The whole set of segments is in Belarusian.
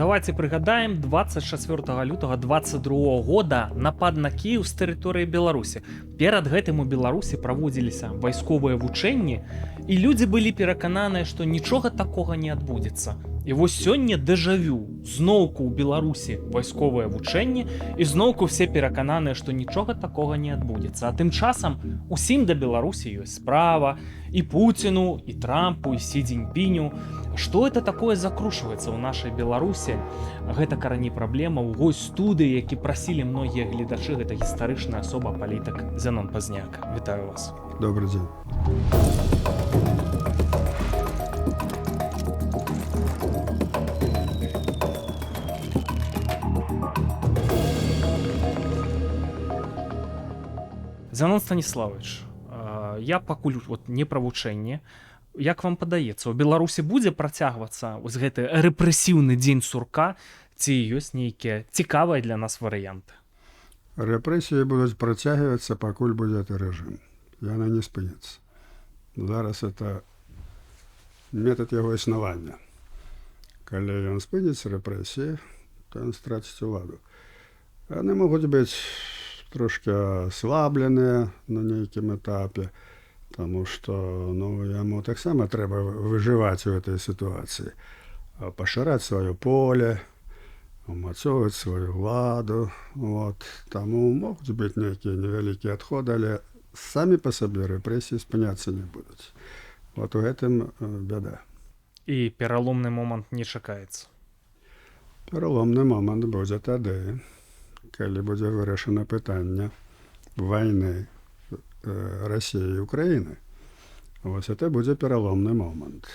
Давайте прыгадаем 24 лютага 22 года напад на Кіеў з тэрыторыі Беларусі. Перад гэтым у Беларусі праводзіліся вайсковыя вучэнні, і людзі былі перакананыя, што нічога такога не адбудзецца. І вось сёння дэжавю. Зноўку ў Беларусі вайсковыя вучэнні, і зноўку все перакананыя, што нічога такога не адбудзецца. А тым часам усім да Беларусі ёсць справа, і Пуціну, і Трампу, і Сі Цзіньпіню. Што это такое закручваецца ў нашай Беларусі? Гэта карані праблема ў госць студыі, які прасілі многія гледачы, гэта гістарычная асоба палітык Зянон Пазняк. Вітаю вас. Добрый день. Зянон Станіславович, я пакуль не пра вучэнне. Як вам падаецца, у Беларусі будзе працягвацца вось гэты рэпрэсіўны дзень сурка, ці ёсць нейкія цікавыя для нас варыянты? Рэпрэсіі будуць працягвацца, пакуль будзе гэты рэжым. Яна не спыніцца. Зараз это метад яго існавання. Калі ён спыніць рэпрэсіі, то ён страціць уладу. Яны могуць быць трошки аслабленыя на нейкім этапе, потому что яму таксама трэба выжываць у этой ситуации, пашыраць сваё поле, умацоўваць сваю ладу. Таму могуць быць нейкія невялікія адходы, але самі па сабе рэпрэсіі спыняцца не будуць. У гэтым бяда. І пераломны момант не чакаецца. Пераломны момант будзе тады, калі будзе вырашана пытанне вайны Расіі і Украіны. Вось это будзе пераломны момант.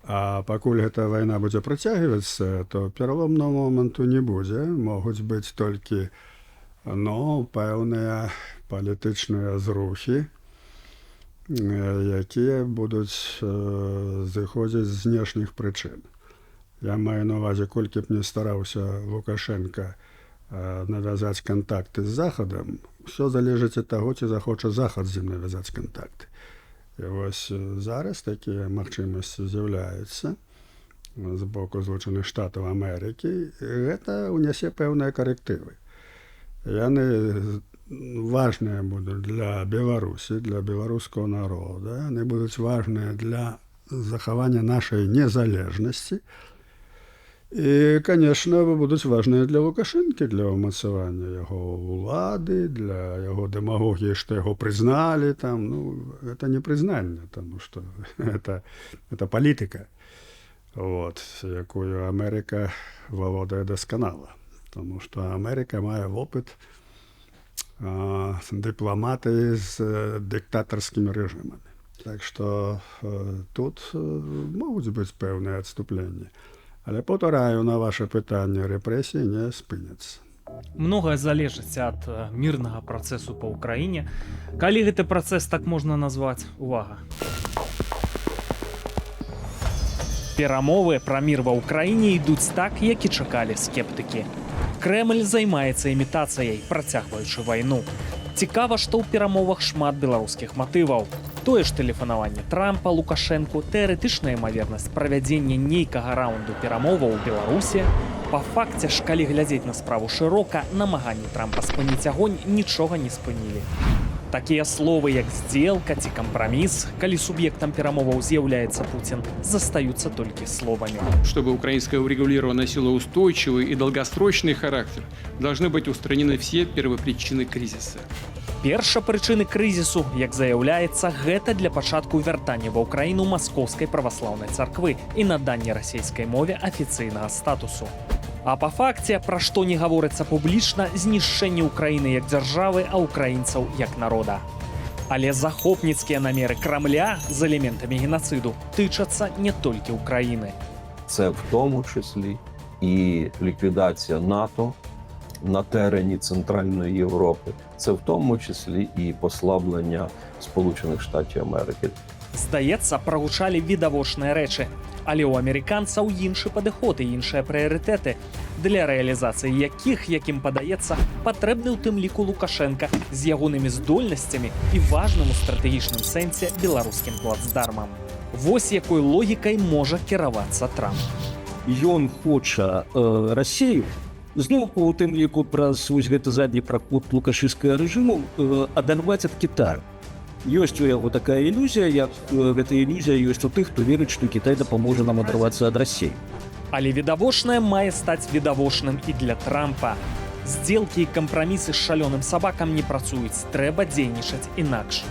А пакуль гэта вайна будзе працягвацца, то пераломнага моманту не будзе. Могуць быць толькі пэўныя палітычныя зрухі, якія будуць зыходзіць з знешніх прычын. Я маю на ўвазе, колькі б не стараўся Лукашенка навязаць кантакты з Захадам, все залежыць ад таго, ці захоча Захад з ім навязаць кантакты. І вось зараз такія магчымасці з'яўляюцца з боку Злучаных Штатаў Амерыкі, і гэта ўнясе пэўныя карэктывы. Яны важныя будуць для Беларусі, для беларускага народа, яны будуць важныя для захавання нашай незалежнасці, і, конечно, будуць важныя для Лукашэнкі, для ўмацавання яго ўлады, для яго дэмагогіі, што яго прызналі там. Это не прызнанне, тому што это палітыка, якую Амерыка валодае дасканала. Тому што Амерыка мае вопыт дыпламатыі з дыктатарскімі рэжымамі. Так што тут могуць быць пэўныя адступленні. Але паўтараю на ваше пытанне, рэпрэсіі не спыняцца. Многае залежыць ад мірнага працэсу па ўкраіне. Калі гэты працэс так можна назваць, увага. Перамовы пра мір ва ўкраіне ідуць так, як і чакалі скептыкі. Крэмль займаецца імітацыяй, працягваючы вайну. Цікава, што ў перамовах шмат беларускіх матываў. Тое ж тэлефанаванне Трампа, Лукашэнку, тэарэтычная імавернасць правядзення нейкага раунду перамоваў у Беларусі. Па факце ж, калі глядзець на справу шырока, намаганні Трампа спыніць агонь нічога не спынілі. Такія словы, як здзелка ці кампраміс, калі суб'ектам перамоваў з'яўляецца Пуцін, застаюцца толькі словамі. Чтобы украинское урегулирование носило устойчивый и долгосрочный характер, должны быть устранены все первопричины кризиса. Першапрычыны крызісу, як заяўляецца, гэта для пачатку вяртання ва ўкраіну Маскоўскай праваслаўнай царквы і наданне расійскай мове афіцыйнага статусу. А па факце, пра што не гаворыцца публічна, знішчэнне Украіны як дзяржавы, а украінцаў як народа. Але захопніцкія намеры Крамля з элементамі генацыду тычацца не толькі Украіны. Це в тому числі і ліквідація НАТО на терені Центральної Європи. Це в тому числі і послаблення Сполучених Штатів Америки. Здаецца, прагучалі відавочныя рэчы, але ў амерыканцаў іншы падыход і іншыя прыярытэты, для рэалізацыі якіх, якім падаецца, патрэбны ў тым ліку Лукашенка з ягонымі здольнасцямі і важным у стратэгічным сэнсе беларускім плацдармам. Вось якой логікай можа кіравацца Трамп. ён хоча Расію, зноў у тым ліку праз вось гэты задні праход лукашыцкага рэжыму адарваць ад Кітаю. Ёсць у яго такая ілюзія, як гэта ілюзія ёсць у тых, хто верыць, што Кітай дапаможа нам адарвацца ад Расіі. Але відавочнае мае стаць відавочным і для Трампа. Сделкі і кампрамісы з шалёным сабакам не працуюць, трэба дзейнічаць інакш.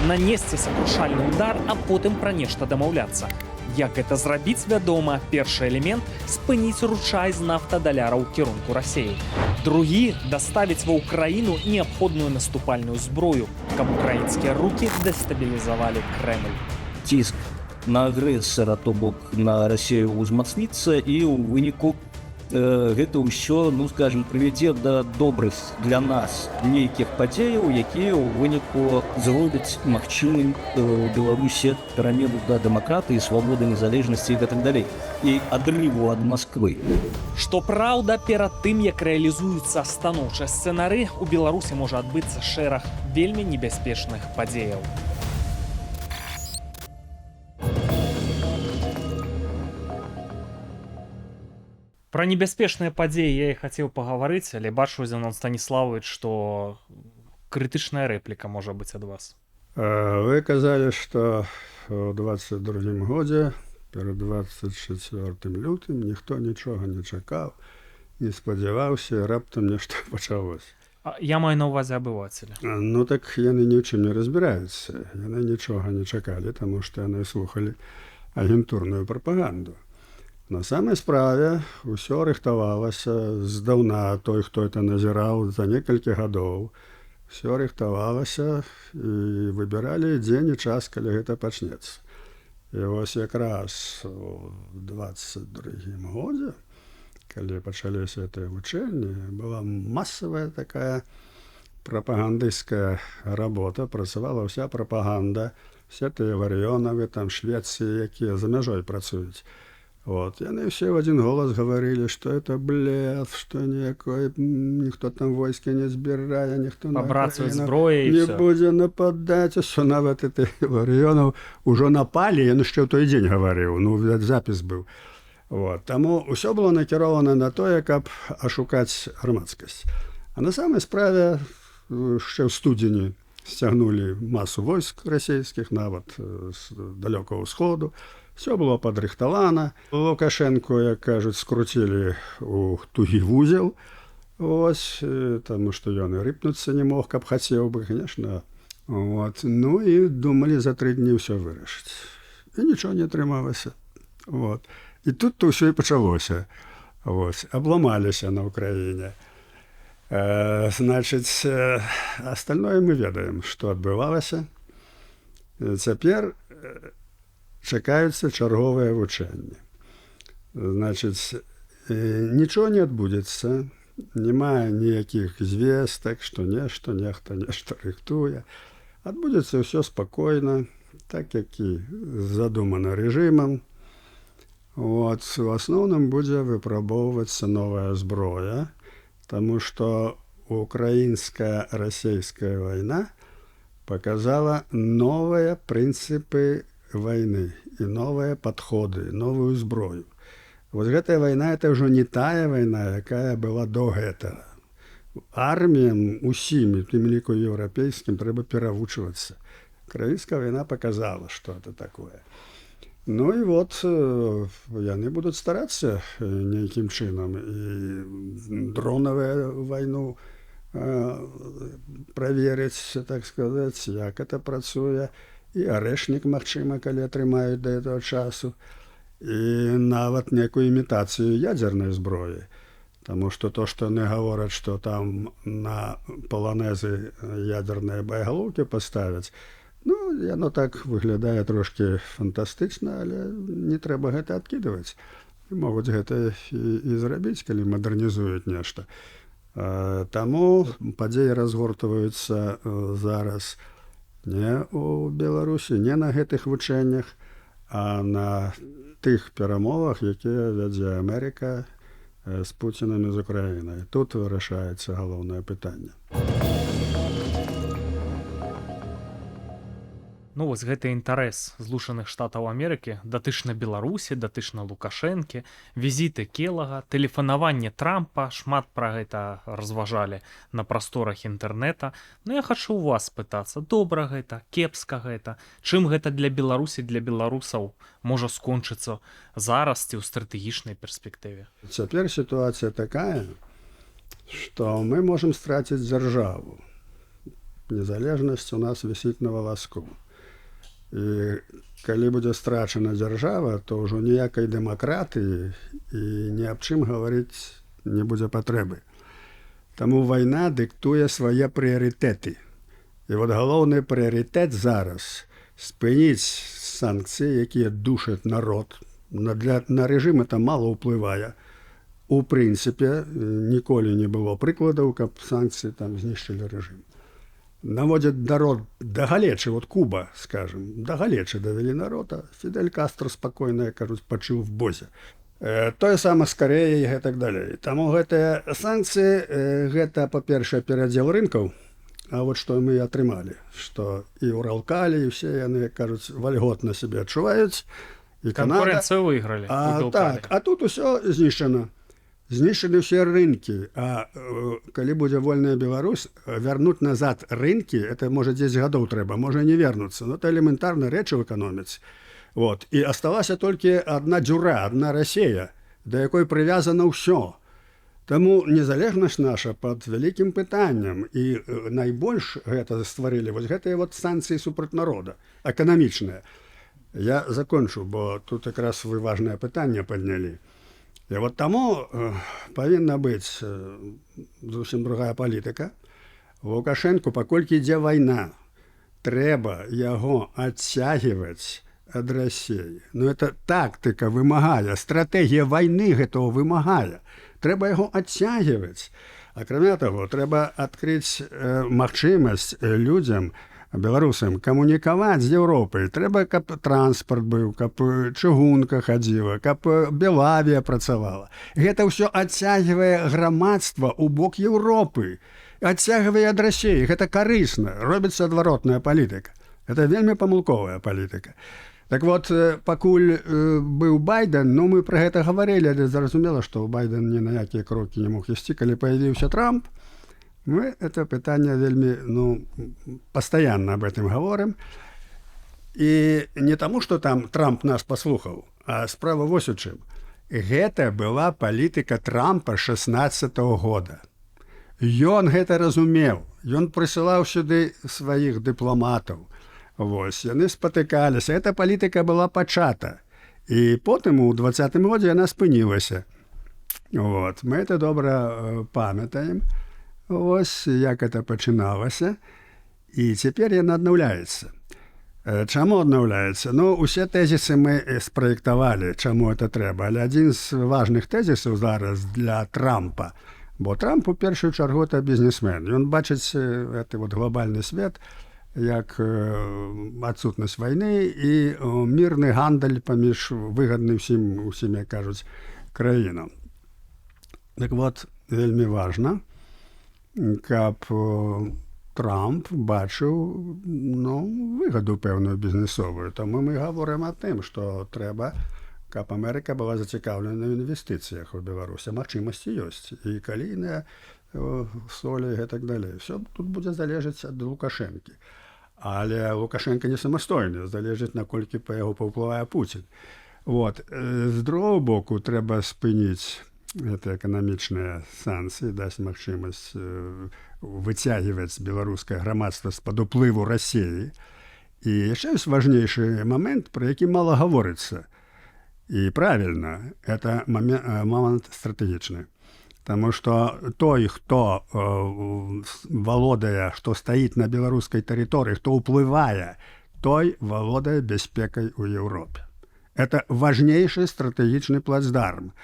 Нанесці сакрушальны удар, а потым пра нешта дамаўляцца. Як гэта зрабіць, вядома, першы элемент – спыніць ручай з нафтадаляраў у кірунку Расіі. Другі – даставіць ва ўкраіну неабходную наступальную зброю, каб украінскія рукі дэстабілізавалі Крэмль. Ціск на агрэсара, то бок на Расію ўзмацніцца, і ў выніку гэта ўсё, ну скажем, прывядзе да добрых для нас нейкіх падзеяў, якія ў выніку зробяць магчымым у Беларусі перамену да дэмакратыі, свабоды, незалежнасці і гэтак далей, і адрыву ад Масквы. Што праўда, перад тым, як рэалізуюцца станоўчыя сцэнары, у Беларусі можа адбыцца шэраг вельмі небяспечных падзеяў. Пра небяспечныя падзеі я і хацеў пагаварыць, але бачу, Зенон Станіславович, што крытычная рэпліка можа быць ад вас. Вы казалі, што ў 22 годзе, перад 24 лютым, ніхто нічога не чакаў, не спадзяваўся, раптам нешта пачалося. Я маю на ўвазе абывацеля. Ну так яны ні ў чым не разбіраюцца. Яны нічога не чакалі, таму што яны слухалі агентурную прапаганду. На самай справе ўсё рыхтавалася здаўна, той, хто это назіраў за некалькі гадоў. Усё рыхтавалася і выбіралі дзень і час, калі гэта пачнецца. І вось якраз у 22 годзе, калі пачаліся гэтыя вучэнні, была масавая такая прапагандысцкая работа, працавала ўся прапаганда, все тыя варыёнавы, там Швецыі, якія за мяжой працуюць. Вот. Яны все в один голос говорили, что это блеф, что никто там войска не збирае, ніхто пабрацваць зброі не будзе нападаць, що нават эти варыёнаў ужо напалі, ён яшчэ ў той дзень гаварыў, ну запіс быў. Вот. Таму ўсё было накіравана на тое, каб ашукаць грамадскасць. А на самай справе яшчэ ў студзені сцягнулі масу войск расійскіх, нават з далёкага ўсходу. Все было падрыхтавана. Лукашенко, як кажуць, скруцілі ў тугі вузел. Ось, таму што ён і рыпнуцца не мог, каб хацеў бы, конечно. Вот. Ну і думалі за 3 дні ўсё вырашыць. І нічого не атрымалася. Вот. І тут то ўсё і пачалося. Ось. Абламаліся на Ўкраіне. Значыць, остальное мы ведаем, што адбывалася. Цяпер чакаюцца чарговыя вучэнні. Значыць, нічого не адбудзецца, няма ніякіх звестак, што нешта рыхтуе. Адбудзецца ўсё спакойна, так як і задумана рэжымам. Вот. У асноўным будзе выпрабоўвацца новая зброя, таму што украінска-расійская вайна паказала новыя прынцыпы войны і новыя падходы, новую зброю. Вось гэтая вайна – это ўжо не тая вайна, якая была до гэтага. Арміям усім, у тым ліку еўрапейскім, трэба перавучвацца. Украінская вайна паказала, што это такое. Ну і вот яны будуць старацца нейкім чынам і дронавую вайну праверыць, так сказаць, як это працуе. І арэшнік, магчыма, калі атрымаюць да гэтага часу, і нават некую імітацыю ядзернай зброі. Таму што то, што яны гавораць, што там на паланэзы ядзерныя боегалоўкі паставяць, ну, яно так выглядае трошкі фантастычна, але не трэба гэта адкідваць. Могуць гэта і зрабіць, калі мадэрнізуюць нешта. Таму падзеі разгортваюцца зараз не ў Беларусі, не на гэтых вучэннях, а на тых перамовах, якія вядзе Амерыка з Пуцінам і з Украінай. Тут вырашаецца галоўнае пытанне. Ну вось гэты інтарэс Злучаных Штатаў Амерыкі датычна Беларусі, датычна Лукашэнкі, візіты Келага, тэлефанаванне Трампа, шмат пра гэта разважалі на прасторах інтэрнэта. Ну я хачу у вас пытацца, добра гэта, кепска гэта, чым гэта для Беларусі, для беларусаў можа скончыцца зараз ці ў стратэгічнай перспектыве? Цяпер сітуацыя такая, што мы можам страціць дзяржаву. Незалежнасць у нас вісіць на валаску. І калі будзе страчана дзяржава, то ўжо ніякай дэмакратыі і ні аб чым гаварыць не будзе патрэбы. Таму вайна дыктуе свае прыярытэты. І вот галоўны прыярытэт зараз спыніць санкцыі, якія душаць народ. На рэжым это мала ўплывае. У прынцыпе, ніколі не было прыкладаў, каб санкцыі там знішчылі рэжым. Наводзяць народ да галечы, вот Куба, скажем, да галечы давялі народ, а Фідель Кастро спакойна, кажуць, пачыў в бозе. Тое сама з Карэяй і гэтак далей. Таму гэтыя санкцыі, гэта, па-першае, перадзел рынкаў, а вот што мы атрымалі, што і Уралкалі, і ўсе яны, кажуць, вальготна сябе адчуваюць, і Канада... Канкурэнцыю выйгралі. Так, а тут усё знішчана. Знішчаны ўсе рынкі, а калі будзе вольная Беларусь, вярнуць назад рынкі, это можа 10 гадоў трэба, можа не вернуцца, но это элементарна рэчы в эканоміцы. Вот. І асталася толькі адна дзюра, адна Расія, да якой прывязана ўсё. Таму незалежнасць наша пад вялікім пытаннем, і найбольш гэта стварылі вось гэтыя вот санкцыі супраць народа, эканамічныя. Я закончу, бо тут якраз вы важнае пытанне паднялі. І вот таму павінна быць зусім другая палітыка. Лукашэнку, паколькі ідзе вайна, трэба яго адцягваць ад Расіі. Ну это тактыка вымагае, стратэгія вайны гэтага вымагае. Трэба яго адцягваць. Акрамя таго, трэба адкрыць магчымасць людзям, беларусам камунікаваць з Еўропай. Трэба, каб транспарт быў, каб чыгунка хадзіла, каб Белавія працавала. Гэта ўсё адцягвае грамадства ў бок Еўропы, адцягвае ад Расіі. Гэта карысна, робіцца адваротная палітыка. Гэта вельмі памылковая палітыка. Так вот, пакуль быў Байден, ну мы пра гэта гаварылі, але зразумела, што Байден ні на якія крокі не мог ісці, калі паявіўся Трамп. Мы это пытанне вельмі, постоянно об этом говорим. И не тому, что там Трамп нас послухал, а справа вось у чым. Гэта была палітыка Трампа 16-го года. Ён гэта разумеў. Ён прысылаў сюды сваіх дыпламатаў. Вось, яны спатыкаліся. Эта палітыка была пачата. І потым у 20-м годзе яна спынілася. Вот. Мы это добра памятаем. Вось як это пачыналася, і цяпер яна аднаўляецца. Чаму аднаўляецца? Ну, усе тэзісы мы спраектавалі, чаму это трэба, але адзін з важных тэзісаў зараз для Трампа, бо Трамп у першую чаргу это бізнесмен. Ён бачыць гэты вот глобальны свет як адсутнасць вайны і мірны гандаль паміж выгадным усім, як кажуць, краінам. Так вот, вельмі важна, каб Трамп бачыў выгаду пэўную бізнесовую. Таму мы гаворым аб тым, што трэба, каб Амерыка была зацікаўлена ў інвестыцыях у Беларусі. Магчымасці ёсць. І калійныя солі і гэтак далей. Все тут будзе залежаць ад Лукашэнкі. Але Лукашенко не самастойны, залежыць, наколькі па яго паўплывае Пуцін. Вот. З другого боку, трэба спыніць это эканамічныя санкцыі, дасць магчымасць выцягваць беларускае грамадства з-пад уплыву Расіі. І яшчэ ёсць важнейшы момент, пра які мала гаворыцца. І правільна, это момент стратэгічны. Таму што той, хто валодае, што стаіць на беларускай тэрыторыі, хто ўплывае, той валодае бяспекай у Еўропе. Это важнейшы стратэгічны плацдарм.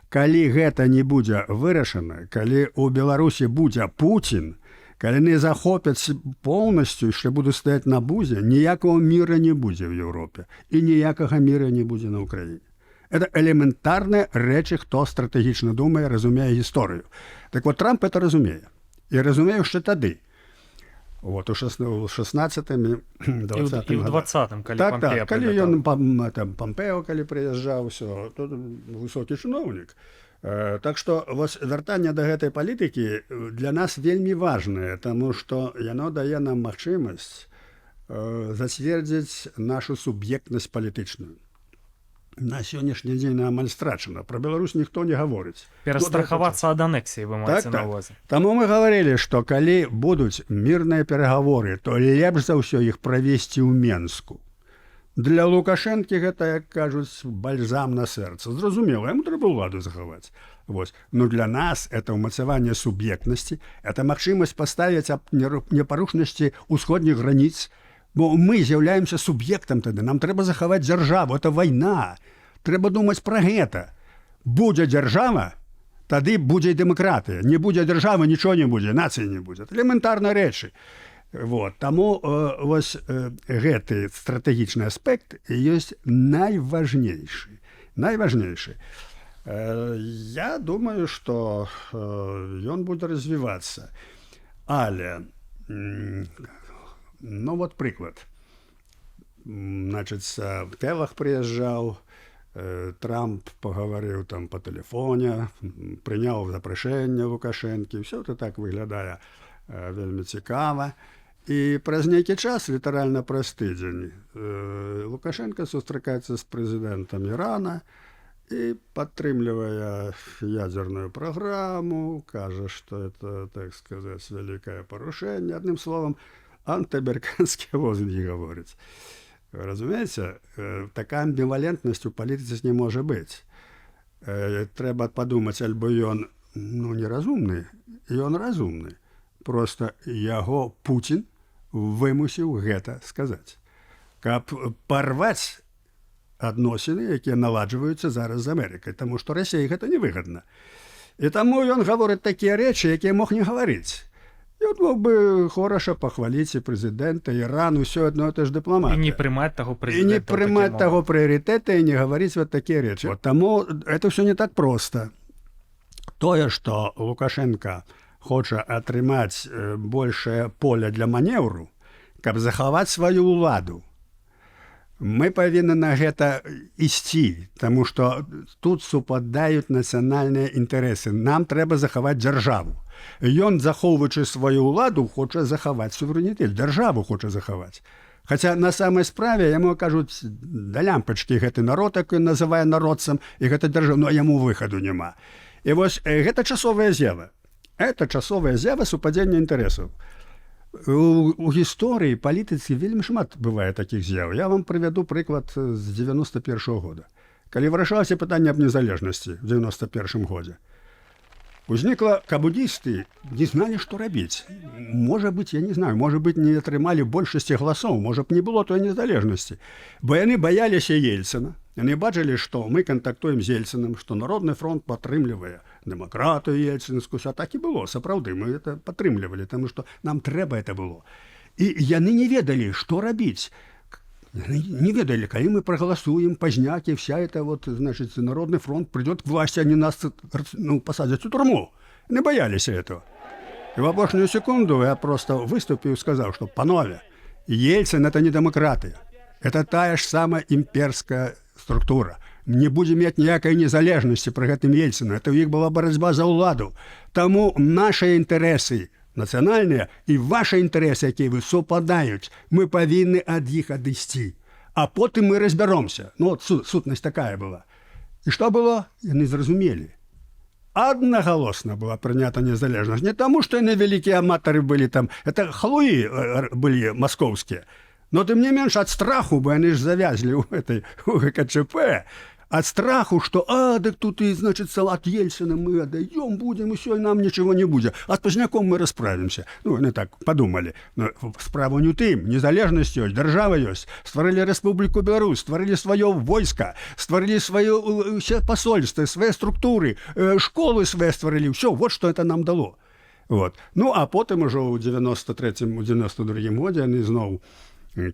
Калі гэта не будзе вырашана, калі ў Беларусі будзе Пуцін, калі не захопяць поўнасцю, яшчэ будуць стаяць на бузе, ніякага міра не будзе ў Еўропе і ніякага міра не будзе на Ўкраіне. Это элементарныя рэчы, хто стратэгічна думае, разумее гісторыю. Так вот, Трамп это разумее. І разумее яшчэ тады. Вот, у 16-м, І ў 20-м, калі так, Пампеа так, калі прылятаў. ён Пампео, калі прыязджаў, усё, то высокі чыноўнік. Так што вось вяртанне да гэтай палітыкі для нас вельмі важнае, таму што яно дае нам магчымасць зацвердзіць нашу суб'ектнасць палітычную. На сённяшні дзень амаль страчана. Пра Беларусь ніхто не гаворыць. Перастрахавацца ад анексіі, вы маеце на ўвазе. Таму мы гаварылі, што калі будуць мірныя перагаворы, то лепш за ўсё іх правесці ў Менску. Для Лукашэнкі гэта, як кажуць, бальзам на сэрца. Зразумела, яму трэба ўладу захаваць. Вось. Но для нас это ўмацаванне суб'ектнасці, это магчымасць паставіць аб непарушнасці ўсходніх граніц, бо мы з'яўляемся суб'ектам тады. Нам трэба захаваць дзяржаву, это вайна. Трэба думаць пра гэта. Будзе дзяржава, тады будзе і дэмакратыя. Не будзе дзяржавы, нічого не будзе, нацыі не будзе. Элементарныя рэчы. Вот. Таму вось гэты стратэгічны аспект ёсць найважнейшы. Найважнейшы. Я думаю, што ён будзе развівацца. Але, ну вот прыклад. Значыць, Келах прыязджаў, Трамп пагаварыў там па тэлефоне, прыняў запрашэнне Лукашэнкі, ўсё это так выглядае вельмі цікава. І праз нейкі час, літаральна праз тыдзень, Лукашенко сустракаецца з прэзідэнтам Ірана і падтрымлівае ядзерную праграму, кажа, што это, так сказаць, вялікае парушэнне. Адным словам, антыамерыканскія лозунгі гаворыць. Разумееце, такая амбівалентнасць у палітыцы не можа быць. Трэба падумаць, альбо ён неразумны, ён разумны. Просто яго Путін вымусіў гэта сказаць. Каб парваць адносіны, якія наладжваюцца зараз з Амерыкай, таму што Расіі гэта невыгадна. І таму ён гаворыць такія рэчы, якія мог не гаварыць. Ён мог бы хораша пахваліць і прэзідэнта, Іран, усё адно это ж дыпламатыя. І не прымаць таго прэзідэнта. І не прымаць таго прыярытэта і не гаварыць вот такія рэчы. Таму это ўсё не так проста. Тое, што Лукашенко хоча атрымаць большае поле для манеўру, каб захаваць сваю ўладу. Мы павінны на гэта ісці, таму што тут супадаюць нацыянальныя інтарэсы. Нам трэба захаваць дзяржаву. Ён, захоўваючы сваю ўладу, хоча захаваць суверэнітэт, дзяржаву хоча захаваць. Хаця на самай справе яму кажуць да лямпачкі гэты народ, які называе народцам, і гэта дзяржава, но яму выхаду няма. І вось гэта часовая з'ява. Это часовая з'ява супадзення інтарэсаў. У гісторыі палітыцы вельмі шмат бывае такіх з'яў. Я вам прывяду прыклад з 91-го года. Калі вырашалася пытанне аб незалежнасці в 91-м годзе, узнікла кабудісты, не зналі, што рабіць. Можа быць, я не знаю, можа быць, не атрымалі большасці галасоў, можа б не было той незалежнасці. Бо яны баяліся Ельцына. Яны бачылі, што мы кантактуем з Ельцынам, што Народны фронт падтрымлівае дэмакратыю ельцынскую. А так і было, сапраўды, мы это падтрымлівалі, таму што нам трэба это было. І яны не ведалі, што рабіць. Не ведали, калі мы проголосуем, поздняки, вся эта вот, значит, Народный фронт придет к власти, они нас посадят в тюрьму. Не боялись этого. И в опошнюю секунду я просто выступил и сказал, что, панове, Ельцин это не демократия. Это тая ж самая имперская структура. Не будем иметь никакой незалежности при этом Ельцину. Это у них была борьба за уладу. Тому наши интересы нацыянальныя і ваши інтарэсы, якія вы супадаюць, мы павінны ад іх адысці. А потым мы разбяромся. Ну, вот сутнасць такая была. І што было? Яны зразумелі. Аднагалосна была прынята незалежнасць. Не таму, што яны вялікія аматары былі там, это халуі былі маскоўскія. Но тым не менш ад страху, бо яны ж завязлі ў ГКЧП, от страху, что, так тут и, значит, салат Ельцина мы отдаем, будем, и все, и нам ничего не будет. А с Поздняком мы расправимся. Ну, они так подумали. Но справа не тым, незалежность есть, держава есть. Створили Республику Беларусь, створили свое войско, створили свое все посольства, свои структуры, школы свои створили. Все, вот что это нам дало. Вот. Ну, а потом уже в 93-м, 92-м году они снова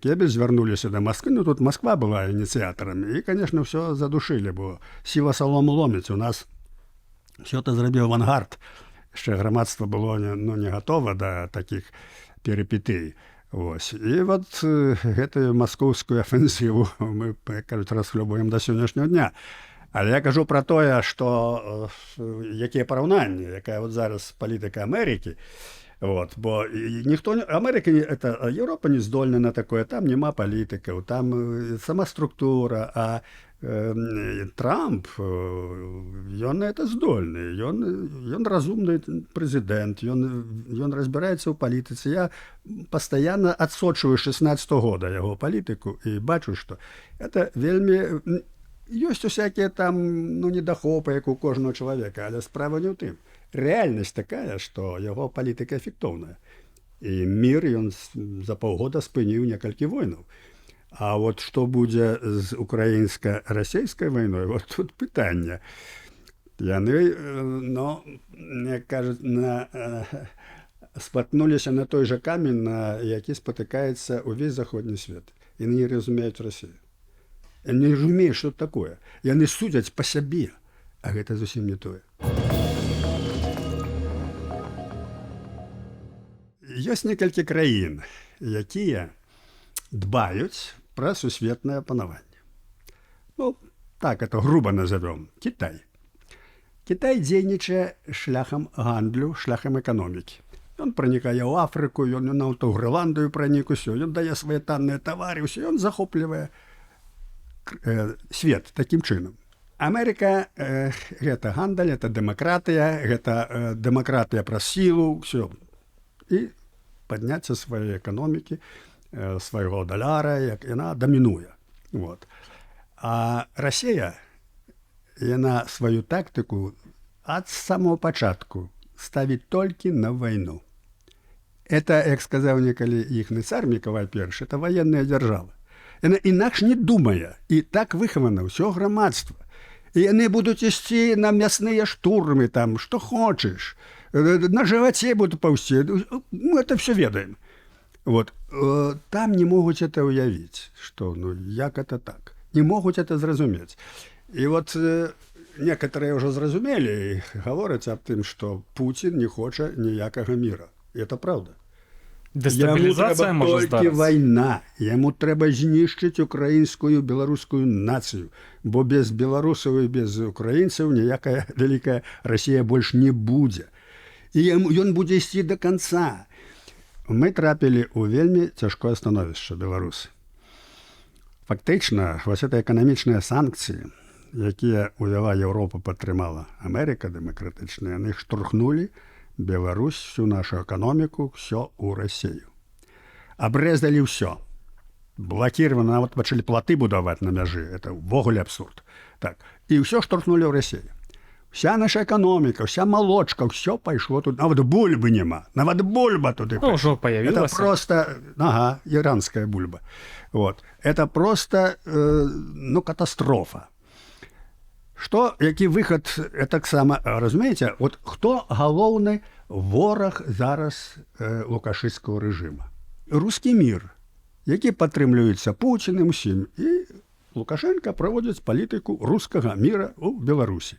Кебель звярнуліся да Москвы, ну тут Москва была ініцыятарам, і, конечно, все задушили, бо сіла салому ломіць. У нас все это зрабіў авангард. Яшчэ грамадства было не готово да таких перипетый. Вось. І вот гэтую маскоўскую афенсіву мы, як кажуць, расхлёбваем да сённяшняго дня. Але я кажу пра тое, што якія параўнанні, якая вот зараз палітыка Амерыкі, вот, бо ніхто не... Амерыка, это Еўропа не здольна на такое, там няма палітыкаў, там сама структура, а Трамп, ён на это здольны, ён разумны прэзідэнт, ён разбіраецца ў палітыцы. Я пастаянна адсочваю 16-го года яго палітыку і бачу, што это вельмі... Ёсць усякія там, недахопы, як у кожнага чалавека, але справа не ў тым. Рэальнасць такая, што яго палітыка эфектыўная. І мір ён за паўгода спыніў некалькі войнаў. А вот што будзе з украінска-расейскай вайной, вот тут пытанне. Яны, як кажуць, спаткнуліся на той жа камень, на які спатыкаецца ўвесь заходні свет. Яны не разумеюць Расію. Яны не разумеюць, што такое. Яны судзяць па сябе, а гэта зусім не тое. Ёсць некалькі краін, якія дбаюць пра сусветнае панаванне. Так это груба назовем. Кітай. Кітай дзейнічае шляхам гандлю, шляхам эканомікі. Ён пранікае ў Афрыку, ён нават у Грэландыю пранік усё, ён дае свае танныя тавары, усё, ён захоплівае свет такім чынам. Амерыка гэта гандаль, гэта дэмакратыя, гэта дэмакратыя праз сілу, ўсё. І падняцце сваёй эканомікі, свайго даляра, як яна дамінуе. Вот. А Расія, яна сваю тактыку ад самого пачатку ставіць толькі на вайну. Это, як сказаў некалі іхны цар Мікалай I, это военная дзяржава. Яна інакш не думае, і так выхавана ўсё грамадства. І яны будуць ісці на мясныя штурмы, там, што хочаш, на жываце будуць паўсці. Мы это все ведаем. Вот. Там не могуць это уявіць, што, як это так. Не могуць это зразумець. І вот некаторыя ўжо зразумелі і гавораць аб тым, што Пуцін не хоча ніякага міра. І это правда. Дестабілізацыя можа здарыцца. Толькі вайна. Яму трэба знішчыць украінскую, беларускую нацыю, бо без беларусаў і без украінцаў ніякая вялікая Расія больш не будзе. І ён будзе ісці да канца. Мы трапілі ў вельмі цяжкое становішча беларусы. Фактычна, вось это эканамічныя санкцыі, якія ўвяла Еўропа, падтрымала Амерыка дэмакратычная, яны штурхнулі Беларусь, всю нашу эканоміку, все ў Расію. Абрэзалі ўсё. Блакіравана, нават пачалі платы будаваць на мяжы. Это ўвогуле абсурд. Так. І ўсё штурхнулі ў Расію. Вся наша эканоміка, вся молочка, все пайшло тут. Нават бульбы няма. Нават бульба туды. Ўжо появілася. Это просто, іранская бульба. Вот. Это просто, катастрофа. Што, які выхад, таксама, разумееце, вот хто галоўны вораг зараз лукашыцкага рэжыма? Рускі мір, які падтрымліваецца Пуціним усім. І Лукашенко праводзіць палітыку рускага міра ў Беларусі.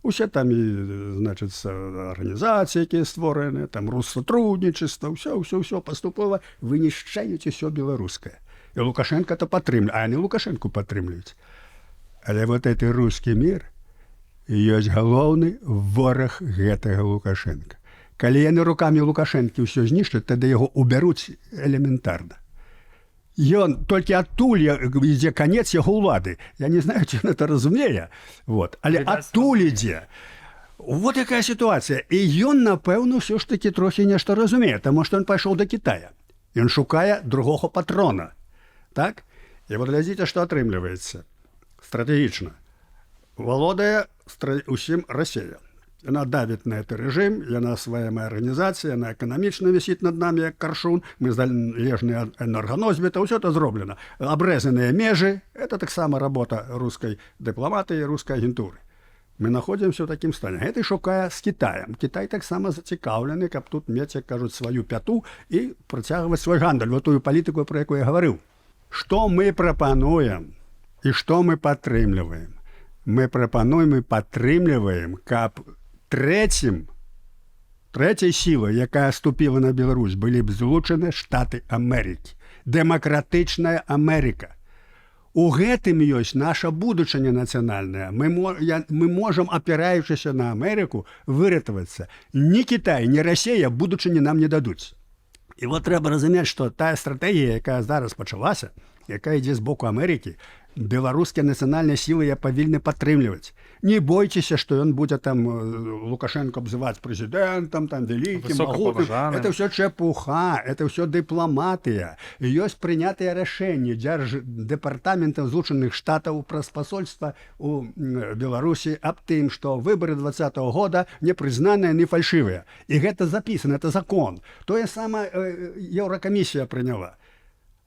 Усе там, значыцца, арганізацыі, якія створаны, там Россотрудничество, ўсё паступова вынішчаюць усё беларускае. І Лукашенко-то падтрымлює, а яны Лукашенко падтрымлююць. Але вот гэты рускі мір ёсць галоўны вораг гэтага Лукашенка. Калі яны рукамі Лукашэнкі ўсё знішчаць, тады яго убяруць элементарна. Ён толькі адтуль ідзе канец яго ўлады. Я не знаю, ці ён это разумее, вот. Але адтуль ідзе. Вот якая сітуацыя. І ён, напэўна, ўсё ж такі трохі нешта разумее, таму што ён пайшоў да Китая. Ён шукае другога патрона. Так? І вот глядзіце, што атрымліваецца. Стратэгічна. Валодае усім Расія. Яна давіць на гэты рэжым, яна свая арганізацыя, яна эканамічна вісіць над намі, як каршун, мы залежныя ад энерганосьбіта, ўсё это зроблена. Абрэзаныя межы, это таксама работа рускай дыпламатыі, рускай агентуры. Мы находзімся ў такім стане. Гэты шукае з Кітаем. Кітай таксама зацікаўлены, каб тут мець, як кажуць, сваю пяту і працягваць свой гандаль, вот тую палітыку, про якую я гаварыў. Што мы прапануем і што мы падтрымліваем? Мы прапануем і падтрымліваем, каб трэцім Трэцяй сілай, якая ступіла на Беларусь, былі б Злучаныя Штаты Амерыкі. Дэмакратычная Амерыка. У гэтым ёсць наша будучыня нацыянальная. Мы можам, апіраючыся на Амерыку, выратавацца. Ні Кітай, ні Расія будучыні нам не дадуць. І вот трэба разумець, што тая стратэгія, якая зараз пачалася, якая ідзе з боку Амерыкі, беларускія нацыянальныя сілы павінны падтрымліваць. Не бойцеся, што ён будзе там Лукашенко абзываць прэзідэнтам, там вялікім, магутным. Это ўсё чепуха, это ўсё дыпламатыя. Ёсць прынятыя рашэнні Дзярждэпартаментам Злучаных Штатаў праз пасольства у Беларусі аб тым, што выбары 2020 года не прызнаныя, не фальшывыя. І гэта запісана, это закон. Тое самае Еўракамісія прыняла.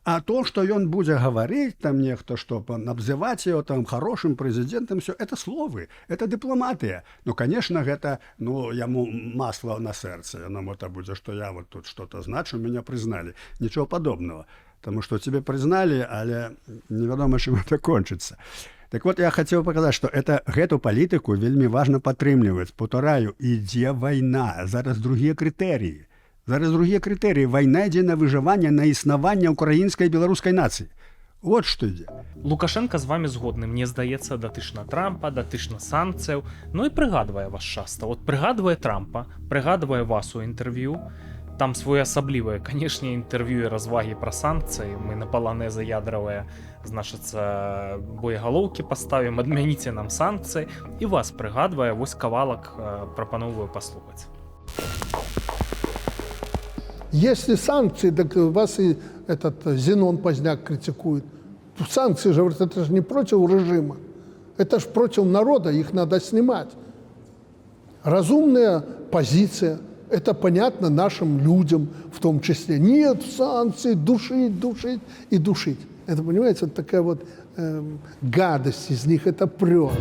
А то, что он будет говорить, там нехто, что обзывать его там хорошим президентом, все, это словы, это дипломатия. Ну, конечно, это, ему масло на сердце, нам это будет, что я вот тут что-то значу, меня признали. Ничего подобного. Потому что тебе признали, але неведомо, чем это кончится. Так вот, я хотел показать, что эту политику вельми важно падтрымліваць. Повторяю, ідзе война, зараз другие критерии. Зараз другие критерии. Война ідзе на выживание, на існаванне украинской и белорусской нации. Вот что ідзе. Лукашенко з вами згодны. Мне здаецца, датычна Трампа, датычна санкцыяў. Ну і прыгадвае вас часта. Вот прыгадвае Трампа, прыгадвае вас у інтэрв'ю. Там своеасаблівае, канешне, інтэрв'ю і развагі пра санкцыі. Мы на паланезы ядравыя, значыцца, боегалоўкі паставім, адмяніце нам санкцыі. І вас прыгадвае, вось кавалак прапановую паслухаць. Если санкции, так вас и этот Зенон Поздняк критикует. Санкции же, говорит, это же не против режима, это же против народа, их надо снимать. Разумная позиция, это понятно нашим людям в том числе. Нет санкций, душить, душить и душить. Это, понимаете, вот такая вот гадость из них, это прет.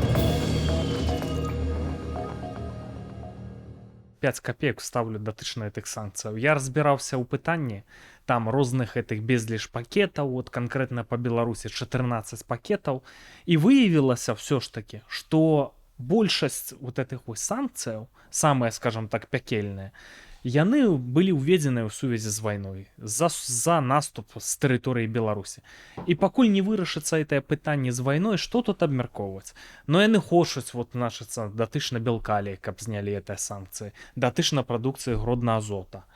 5 копеек ставлю датычна гэтых санкцыяў. Я разбіраўся ў пытанні, там розных гэтых безліч пакетаў, вот конкретно по Беларусі 14 пакетаў, і выявілася все ж таки, што большасць вот этих вось санкцыяў, самыя, скажем так, пякельныя, яны былі ўведзеныя ў сувязі з вайной, за наступ з тэрыторыі Беларусі. І пакуль не вырашыцца гэтае пытанне з вайной, што тут абмяркоўваць? Но яны хочуць, вот, значыцца, датычна Белкаліі, каб знялі гэтыя санкцыі, датычна прадукцыі Гродна-Азота,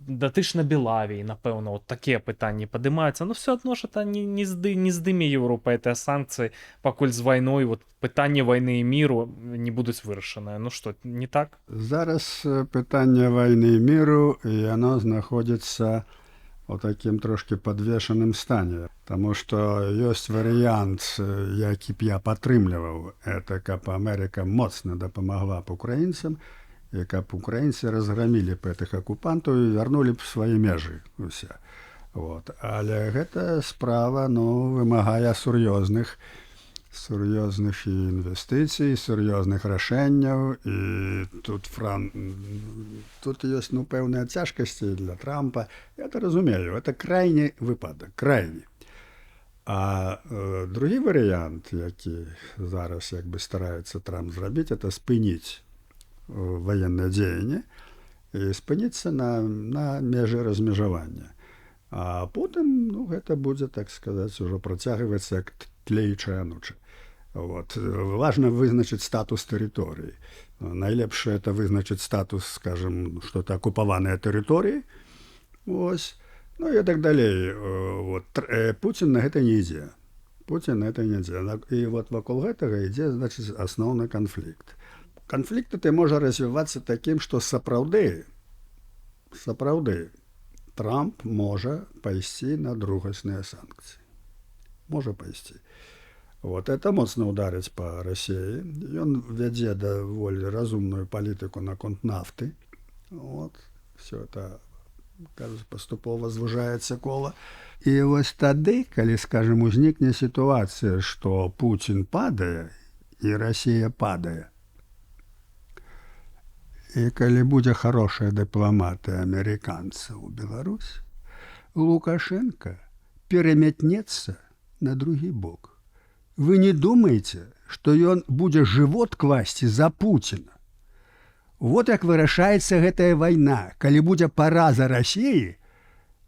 датычна Белавіі, напэўна, вот такія пытанні падымаюцца, но все адно ж это не здыме Еўропа гэтыя санкцыі, пакуль з вайной, вот, пытанне вайны і міру не будуць вырашаныя. Ну што, не так? Зараз пытанне вайны і міру, яно знаходзіцца у такім трошки падвешаным стане, таму што ёсць варыянт, які б я падтрымліваў, это каб Амерыка моцна дапамагла б украінцам, і каб украінцы разграмілі б гэтых акупантаў і вярнулі б свае межы усе. Вот. Але гэта справа, вымагае сур'ёзных і інвестыцый, сур'ёзных рашэнняў, і тут ёсць пэўныя цяжкасці для Трампа. Я это разумею, это крайні выпадак, крайні. А другі варыянт, які зараз як бы стараецца Трамп зрабіць, это спыніць военное дзеянне і спыніцца на межы размежавання. А потым, гэта будзе, так сказаць, ужо працягваецца як тлеючая ноча. Вот. Важно вызначыць статус тэрыторыі. Найлепшае это вызначыць статус, скажем, што это акупаваныя тэрыторыі. Ось. Ну і так далей. Вот. Пуцін на гэта не ідзе. І вот вакол гэтага ідзе, значыць, асноўны канфлікт. Канфлікт ты можа развівацца такім, што сапраўды Трамп можа пайсці на другасныя санкцыі. Можа пайсці. Вот это моцна ударыць па Расіі. Ён вядзе даволі разумную палітыку наконт нафты. Вот. Все это, кажуць, паступова звужаецца кола. І вось тады, калі, скажем, узнікне сітуацыя, што Пуцін падае і Расія падае, і калі будзе хорошая дыпламатыя амерыканцаў у Беларусь, Лукашенко перамятнецца на другі бок. Вы не думаеце, што ён будзе жывот класці за Пуціна? Вот як вырашаецца гэтая вайна. Калі будзе параза России,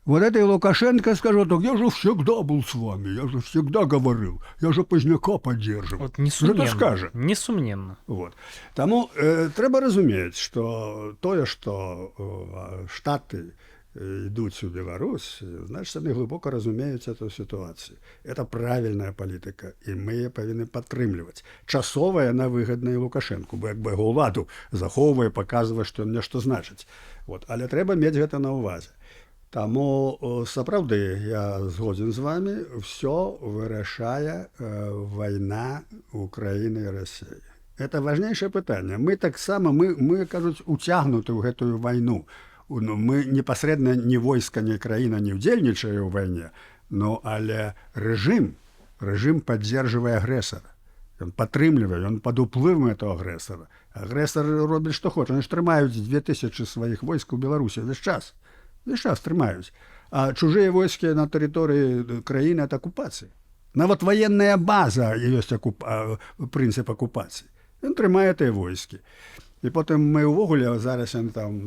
вот этой Лукашенко скажет: так я же всегда был с вами, я же всегда говорил, я же Поздняка поддерживал. Вот несумненно. Гэта скажа. Несумненно. Вот. Таму трэба разумець, што тое, што Штаты ідуць у Беларусь, значыць, яны глыбока разумеюць эту сітуацыю. Это правільная палітыка, і мы яе павінны падтрымліваць. Часова яна выгадная Лукашенку, бо як бы яго ўладу захоўвае, паказвае, што ён нешта значыць. Вот. Але трэба мець гэта на ўвазе. Таму сапраўды я згодзін з вами, все вырашае вайна Украіны і России. Это важнейшае пытанне. Мы таксама, мы кажуць, уцягнуты ў гэтую вайну. Мы непасрэдна ні войска, ні краіна не ўдзельнічае ў вайне, але рэжым паддзержвае агрэсара. Ён падтрымлівае, ён пад уплывам этого агрэсара. Агрэсар робіць што хоча. Яны ж трымаюць 2000 сваіх войск у Беларусі весь час. Весь час трымаюць. А чужыя войскі на тэрыторыі краіны — это акупацыя. Нават военная база ёсць прынцып акупацыі. Ён трымае тыя войскі. І потым мы ўвогуле зараз яны там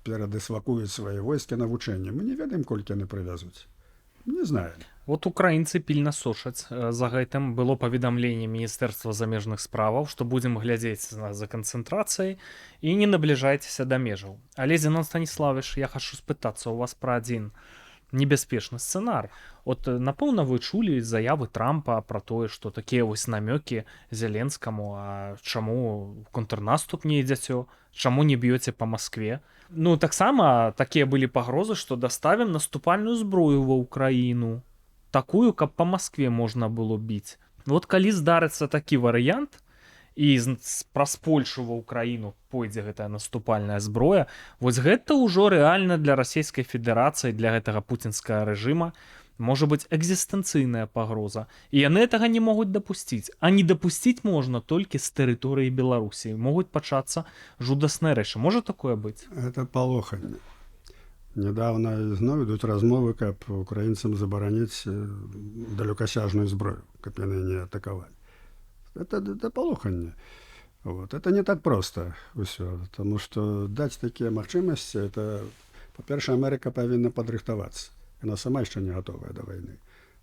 перадыслакуюць свае войскі на вучэнне. Мы не ведаем, колькі яны прывязуць. Не знаем. Вот украінцы пільна сочаць за гэтым. Было паведамленне Міністэрства замежных справаў, што будзем глядзець за канцэнтрацыяй і не набліжайцеся да межаў. Але, Зенон Станіславович, я хачу спытацца у вас пра адзін небяспечны сцэнар. От, напэўна, вы чулі заявы Трампа пра тое, што такія вось намёкі Зеленскаму, а чаму контрнаступ не ідзяце, чаму не б'ёце па Маскве. Ну, таксама такія былі пагрозы, што даставім наступальную зброю ва Ўкраіну. Такую, каб па Маскве можна было біць. Вот калі здарыцца такі варыянт, і праз Польшу ва Ўкраіну пойдзе гэтая наступальная зброя, вось гэта ўжо рэальна для Расійскай Федэрацыі, для гэтага пуцінскага рэжыма можа быць экзістэнцыйная пагроза. І яны гэтага не могуць дапусціць. А не дапусціць можна толькі з тэрыторыі Беларусі. Могуць пачацца жудасныя рэчы. Можа такое быць? Это палоханне. Недавно зноў ідуць размовы, каб украінцам забараніць далёкасяжную зброю, каб яны не атакавалі. Это палоханне. Вот. Это не так просто ўсё, потому что даць такія магчымасці, это, па-першае, Амерыка павінна падрыхтавацца. Яна сама яшчэ не гатовая да вайны.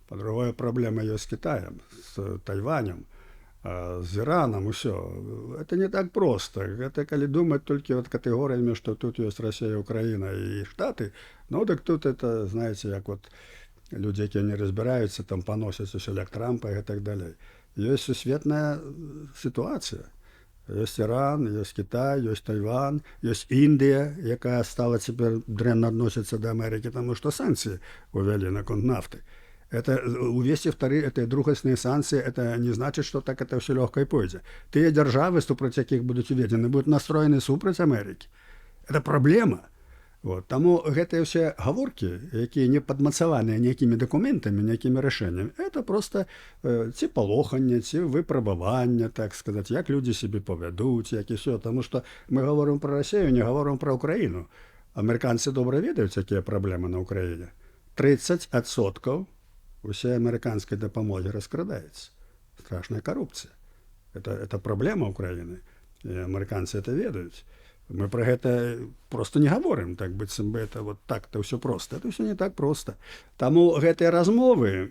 Па-другое, праблема ёсць з Кітаем, з Тайванем, з Іранам, усё. Это не так просто. Это калі думаць толькі вот катэгорыямі, што тут ёсць Расія, Украіна і Штаты, ну так тут это, знаете, як вот людзі, якія не разбіраюцца, там паносяць усяляк Трампа і так далей. Ёсць сусветная сітуацыя. Ёсць Іран, ёсць Кітай, ёсць Тайван, ёсць Індыя, якая стала цяпер дрэнна адносіцца да Амерыкі, таму што санкцыі увялі наконт нафты. Это увести это другасныя санкцыі, это не значыць, што так это ўсё лёгка і пойдзе. Тыя дзяржавы, супраць якіх будуць уведзены, будуць настроены супраць Амерыкі. Это праблема. Вот. Таму гэтыя ўсе гаворкі, якія не падмацаваныя нейкімі дакументамі, нейкімі рашэннямі, это проста ці палоханне, ці выпрабаванне, так сказаць, як людзі сябе павядуць, як і ўсё. Таму што мы гаворым пра Расію, не гаворым пра Ўкраіну. Амерыканцы добра ведаюць, якія праблемы на Ўкраіне. 30% усей амерыканскай дапамогі раскрадаецца. Страшная карупцыя. Это праблема Ўкраіны. І амерыканцы это ведаюць. Мы пра гэта просто не гаворым, так быццам бы это вот так-то ўсё проста. Это ўсё не так проста. Таму гэтыя размовы,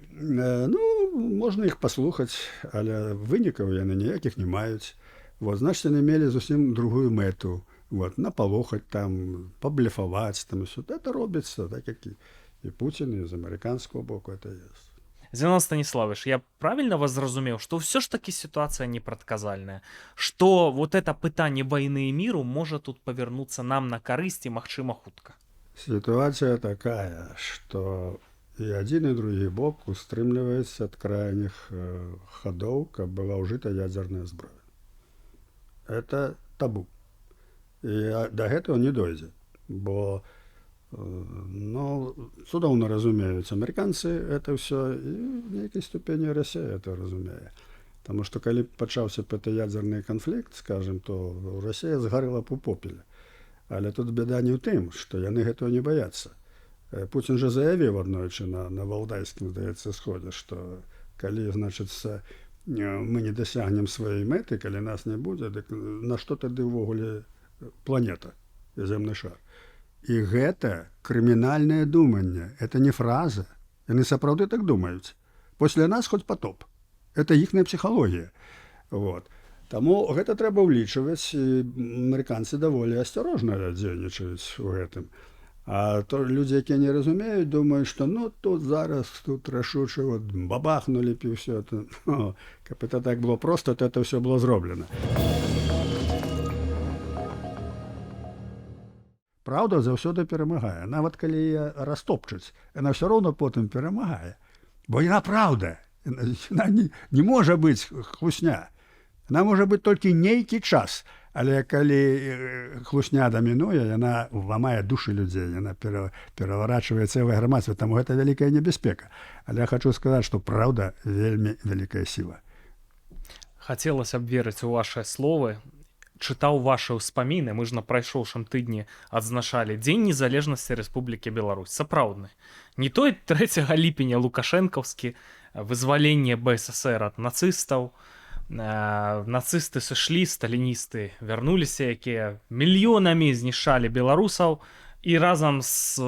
можна іх паслухаць, але вынікаў яны ніякіх не маюць. Вот, значыць, яны мелі зусім другую мэту. Вот, напалохаць там, паблефаваць там усё. Это робіцца, так як і Пуцін, і з амерыканскага боку это ёсць. Зенон Станіславович, я правильно вас зразумеў, што ўсё ж такі сітуацыя непрадказальная, што вот это пытанне вайны і міру можа тут павярнуцца нам на карысць і, магчыма, хутка? Сітуацыя такая, што і адзін і другі бок устрымліваецца ад крайніх хадоў, каб была ўжыта ядзерная зброя. Это табу. І да гэтага не дойдзе, бо цудоўна разумеюць амерыканцы это ўсё, і в нейкай ступені Расія это разумее. Таму што калі пачаўся пятаядзерны канфлікт, скажем, то Расія згарэла б у попеле. Але тут бяда не ў тым, што яны гэтага не баяцца. Пуцін жа заявіў аднойчы на валдайскім, здаецца, сходзе, што калі, значыцца, мы не дасягнем сваёй мэты, калі нас не будзе, дык на што тады ўвогуле планета і зямны шар. І гэта крымінальнае думанне, это не фраза. Яны сапраўды так думаюць. Пасля нас хоць потоп. Это іхная псіхалогія. Вот. Таму гэта трэба ўлічваць, і амерыканцы даволі асцярожна дзейнічаюць у гэтым. А то людзі, якія не разумеюць, думаюць, што ну тут зараз тут рашуча вот, бабахнулі і ўсё это. Каб это так было проста, то это ўсё было зроблена. Праўда заўсёды перамагае. Нават калі яе растопчуць, яна ўсё роўна потым перамагае. Бо яна праўда. Яна не можа быць хлусня. Яна можа быць толькі нейкі час. Але калі хлусня дамінуе, яна ламае душы людзей, яна пераварачвае цэлае грамадства, таму гэта вялікая небяспека. Але я хочу сказаць, што праўда вельмі вялікая сіла. Хацелася б верыць у вашыя словы. Чытаў вашы ўспаміны, мы ж на прайшоўшым тыдні адзначалі Дзень незалежнасці Рэспублікі Беларусь. Сапраўдны. Не той 3 ліпеня лукашэнкаўскі, вызваленне БССР ад нацыстаў, нацысты сышлі, сталіністы вярнуліся, якія мільёнамі знішчалі беларусаў і разам з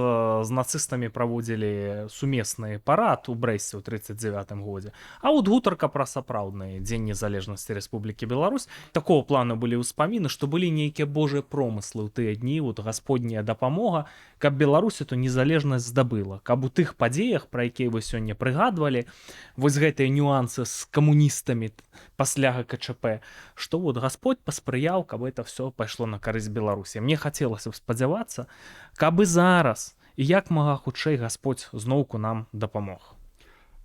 нацыстамі праводзілі сумесны парад у Брэсце ў 1939 годзе. А от гутарка пра сапраўдны Дзень незалежнасці Рэспублікі Беларусь. Такого плану былі ўспаміны, што былі нейкія божыя промыслы ў тыя дні, вот гасподняя дапамога, каб Беларусь эту незалежнасць здабыла, каб у тых падзеях, пра якія вы сёння прыгадвалі, вось гэтыя нюансы з камуністамі пасля ГКЧП, што вот Гасподь паспрыяў, каб это все пайшло на карысць Беларусі. Мне хацелася б спадзявацца, каб і зараз і як мага хутчэй Гасподь зноўку нам дапамог.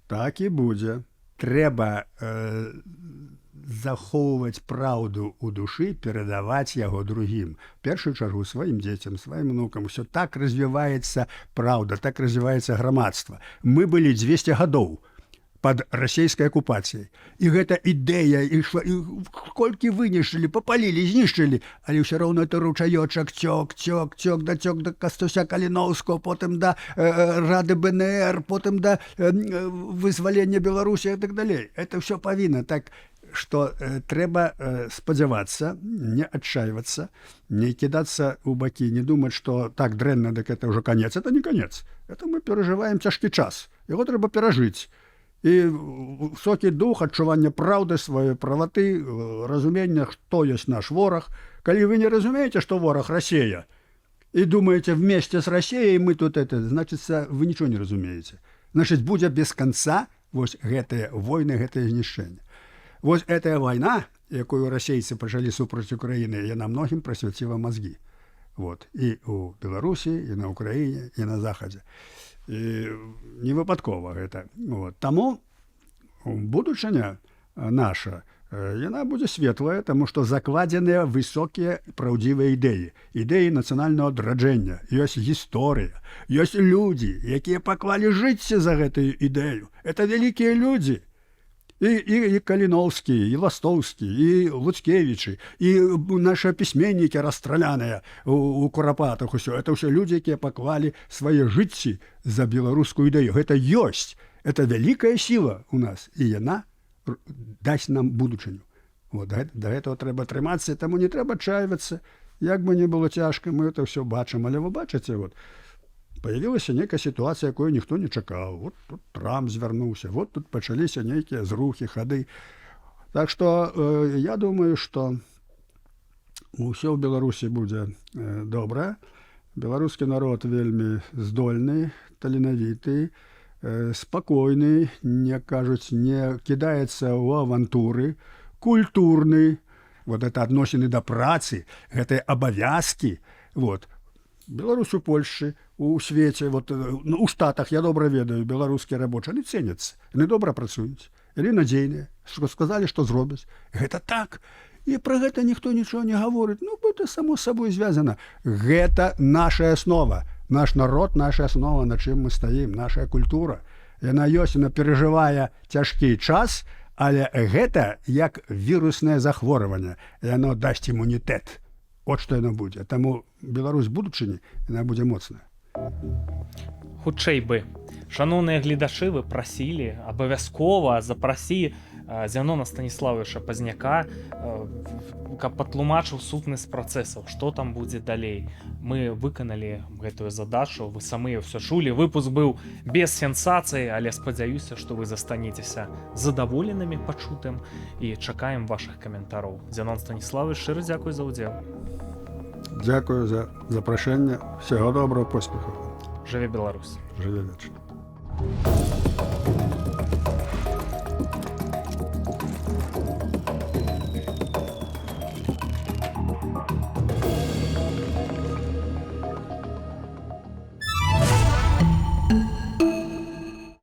Так і будзе. Трэба захоўваць праўду ў душы, перадаваць яго другім. В першую чаргу сваім дзецям, сваім унукам. Усё так развіваецца праўда, так развіваецца грамадства. Мы былі 200 гадоў пад расійскай акупацыяй. І гэта ідэя, і колькі вынішчылі, папалілі, знішчылі, але ўсё роўна это ручаёчак цёк да Кастуся Каліноўскага, потым да Рады БНР, потым да вызвалення Беларусі і так далей. Это ўсё павінна так, што трэба спадзявацца, не адчайвацца, не кідацца ў бакі, не думаць, што так дрэнна, дык это ўжо канец. Это не канец. Это мы перажываем цяжкі час. Яго трэба перажыць. І высокі дух, адчування праўды, сваёй праваты, разумення, хто ёсць наш вораг. Калі вы не разумееце, што вораг Расія, і думаеце вместе з Расіяй мы тут это, значит, вы нічого не разумееце. Значит, будзе без канца вось гэтыя войны, гэтае знішчэнне. Вось гэтая вайна, якую расейцы пачалі супраць Украіны, яна многім прасвяціла мазгі. Вот. І у Беларусі, і на Украіне, і на Захадзе. І не выпадкова гэта. Вот. Таму будучыня наша, яна будзе светлая, таму што закладзеныя высокія праўдзівыя ідэі. Ідэі нацыянальнага адраджэння. Ёсць гісторыя, ёсць людзі, якія паклалі жыцці за гэтую ідэю. Это вялікія людзі. І Каліноўскі, і Ластоўскі, і Луцкевічы, і нашы пісьменнікі расстраляныя у Курапатах, усё. Это ўсё людзі, якія паклалі свае жыцці за беларускую ідэю. Гэта ёсць. Это вялікая сіла у нас, і яна дасць нам будучыню. Вот, да гэтага трэба трымацца, таму не трэба адчайвацца. Як бы не было цяжка, мы это ўсё бачым. Але вы бачыце, вот, появілася нейкая сітуацыя, якую ніхто не чакаў. Вот тут Трамп звярнуўся, вот тут пачаліся нейкія зрухі, хады. Так што я думаю, што ўсё ў Беларусі будзе добра. Беларускі народ вельмі здольны, таленавіты, спакойны, не кажуць, не кідаецца ў авантуры, культурны. Вот это адносіны да працы, гэтыя абавязкі. Вот. Беларусь у Польшчы, у свеце, вот, у Штатах, я добра ведаю, беларускія рабочыя, яны цэняцца, яны добра працуюць, яны надзейныя, сказалі, што зробяць. Гэта так. І пра гэта ніхто нічого не гаворыць. Ну, гэта само сабой звязана. Гэта наша аснова. Наш народ, наша аснова, на чым мы стаім, наша культура. Яна ёсць, яна перажывае цяжкі час, але гэта як віруснае захворванне. Яно дасць імунітэт. От што яно будзе. Таму Беларусь будучыні, яна будзе моцная. Хутчэй бы. Шаноўныя гледачы, вы прасілі, абавязкова запрасі Зянона Станіславовича Пазняка каб патлумачыў сутнасць працэсаў, што там будзе далей. Мы выканалі гэтую задачу, вы самыя ўсё чулі. Выпуск быў без сенсацыі, але спадзяюся, што вы застанецеся задаволенымі пачутым і чакаем вашых каментараў. Зянон Станіславович, шчыра дзякуй за ўдзел. Дзякую за запрашэнне. Всяго доброго, поспехаў. Жыве Беларусь. Жыве вечна.